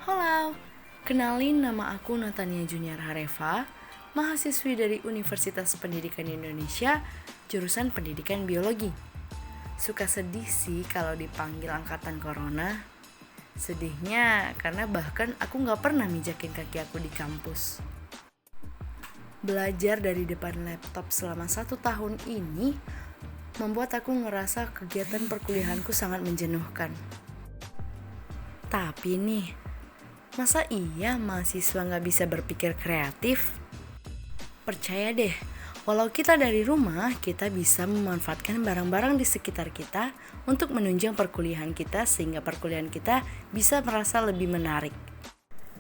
Halo, kenalin nama aku Natania Junior Hareva, mahasiswi dari Universitas Pendidikan Indonesia, jurusan Pendidikan Biologi. Suka sedih sih kalau dipanggil angkatan corona. Sedihnya karena bahkan aku gak pernah mijakin kaki aku di kampus. Belajar dari depan laptop selama 1 tahun ini membuat aku ngerasa kegiatan perkuliahanku sangat menjenuhkan. Tapi nih, masa iya mahasiswa gak bisa berpikir kreatif? Percaya deh, walau kita dari rumah, kita bisa memanfaatkan barang-barang di sekitar kita untuk menunjang perkuliahan kita sehingga perkuliahan kita bisa merasa lebih menarik.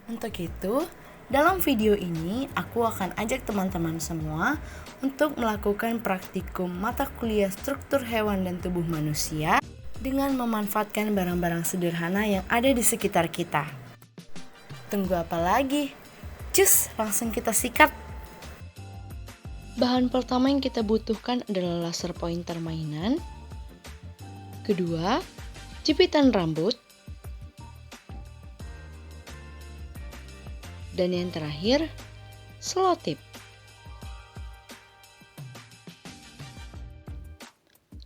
Untuk itu, dalam video ini aku akan ajak teman-teman semua untuk melakukan praktikum mata kuliah struktur hewan dan tubuh manusia dengan memanfaatkan barang-barang sederhana yang ada di sekitar kita. Tunggu apa lagi? Cus, langsung kita sikat. Bahan pertama yang kita butuhkan adalah laser pointer mainan. Kedua, jepitan rambut. Dan yang terakhir, selotip.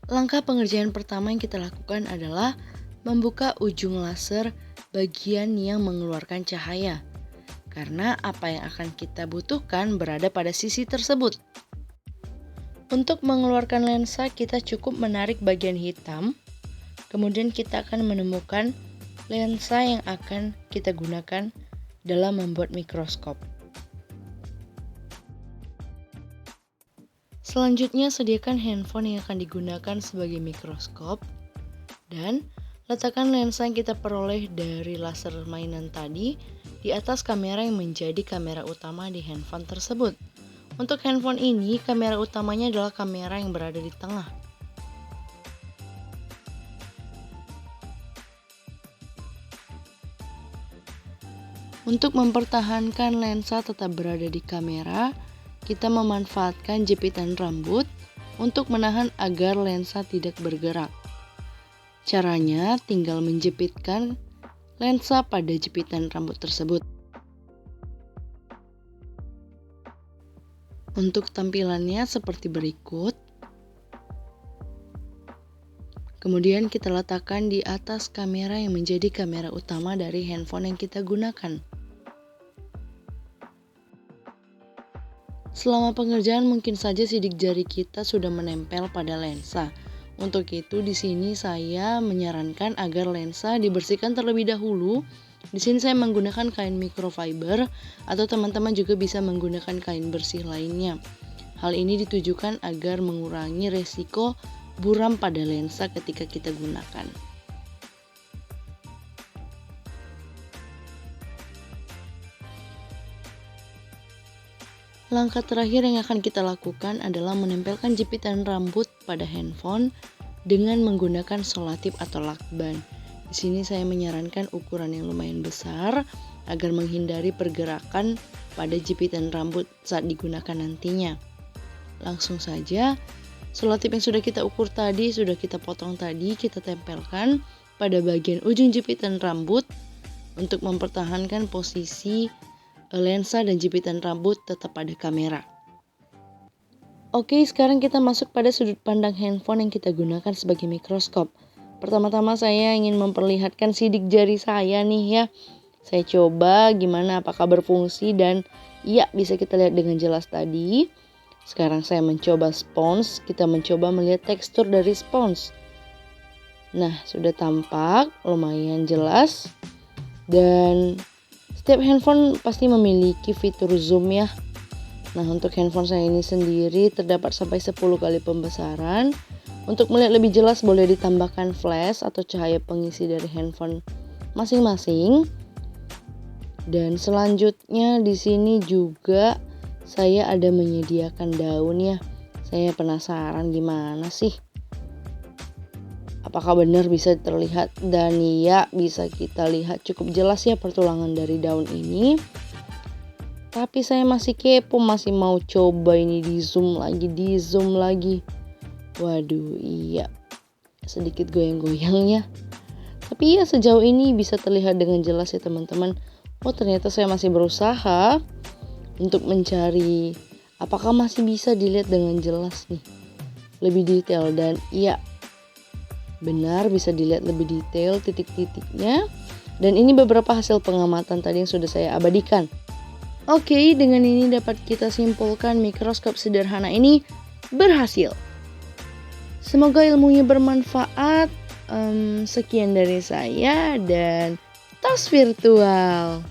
Langkah pengerjaan pertama yang kita lakukan adalah membuka ujung laser bagian yang mengeluarkan cahaya, karena apa yang akan kita butuhkan berada pada sisi tersebut. Untuk mengeluarkan lensa, kita cukup menarik bagian hitam, kemudian kita akan menemukan lensa yang akan kita gunakan dalam membuat mikroskop. Selanjutnya, sediakan handphone yang akan digunakan sebagai mikroskop dan letakkan lensa yang kita peroleh dari laser mainan tadi di atas kamera yang menjadi kamera utama di handphone tersebut. Untuk handphone ini, kamera utamanya adalah kamera yang berada di tengah. Untuk mempertahankan lensa tetap berada di kamera, kita memanfaatkan jepitan rambut untuk menahan agar lensa tidak bergerak. Caranya tinggal menjepitkan lensa pada jepitan rambut tersebut. Untuk tampilannya seperti berikut. Kemudian kita letakkan di atas kamera yang menjadi kamera utama dari handphone yang kita gunakan. Selama pengerjaan mungkin saja sidik jari kita sudah menempel pada lensa. Untuk itu di sini saya menyarankan agar lensa dibersihkan terlebih dahulu. Di sini saya menggunakan kain microfiber atau teman-teman juga bisa menggunakan kain bersih lainnya. Hal ini ditujukan agar mengurangi resiko buram pada lensa ketika kita gunakan. Langkah terakhir yang akan kita lakukan adalah menempelkan jepitan rambut pada handphone dengan menggunakan selotip atau lakban. Di sini saya menyarankan ukuran yang lumayan besar agar menghindari pergerakan pada jepitan rambut saat digunakan nantinya. Langsung saja, selotip yang sudah kita ukur tadi, sudah kita potong tadi, kita tempelkan pada bagian ujung jepitan rambut untuk mempertahankan posisi lensa dan jepitan rambut tetap pada kamera. Oke, sekarang kita masuk pada sudut pandang handphone yang kita gunakan sebagai mikroskop. Pertama-tama saya ingin memperlihatkan sidik jari saya nih ya. Saya coba gimana apakah berfungsi dan iya bisa kita lihat dengan jelas tadi. Sekarang saya mencoba spons, kita mencoba melihat tekstur dari spons. Nah, sudah tampak lumayan jelas dan setiap handphone pasti memiliki fitur zoom ya. Nah, untuk handphone saya ini sendiri terdapat sampai 10 kali pembesaran. Untuk melihat lebih jelas boleh ditambahkan flash atau cahaya pengisi dari handphone masing-masing. Dan selanjutnya di sini juga saya ada menyediakan daun ya. Saya penasaran gimana sih? Apakah benar bisa terlihat? Dan ya, bisa kita lihat cukup jelas ya pertulangan dari daun ini. Tapi saya masih kepo, masih mau coba ini di zoom lagi. Waduh, iya. Sedikit goyang-goyangnya. Tapi ya sejauh ini bisa terlihat dengan jelas ya teman-teman. Oh ternyata saya masih berusaha untuk mencari apakah masih bisa dilihat dengan jelas nih, lebih detail. Dan iya, benar bisa dilihat lebih detail titik-titiknya. Dan ini beberapa hasil pengamatan tadi yang sudah saya abadikan. Oke, dengan ini dapat kita simpulkan mikroskop sederhana ini berhasil. Semoga ilmunya bermanfaat. Sekian dari saya dan tas virtual.